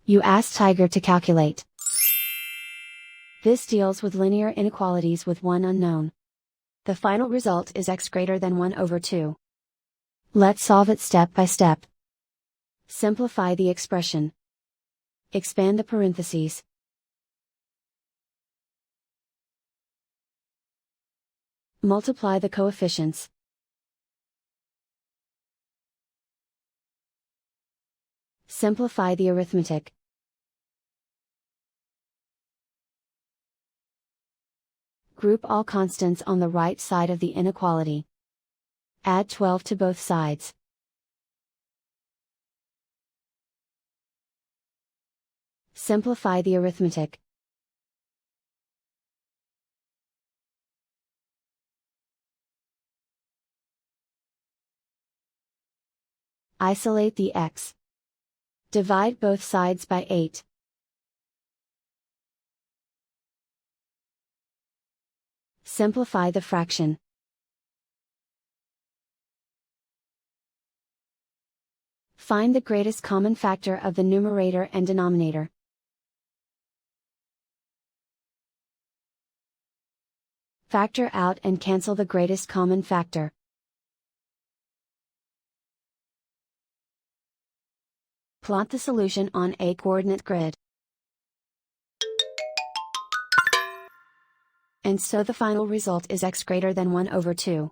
You ask Tiger to calculate. This deals with linear inequalities with one unknown. The final result is x greater than 1 over 2. Let's solve it step by step. Simplify the expression. Expand the parentheses. Multiply the coefficients. Simplify the arithmetic. Group all constants on the right side of the inequality. Add 12 to both sides. Simplify the arithmetic. Isolate the x. Divide both sides by 8. Simplify the fraction. Find the greatest common factor of the numerator and denominator. Factor out and cancel the greatest common factor. Plot the solution on a coordinate grid. And so the final result is x greater than 1 over 2.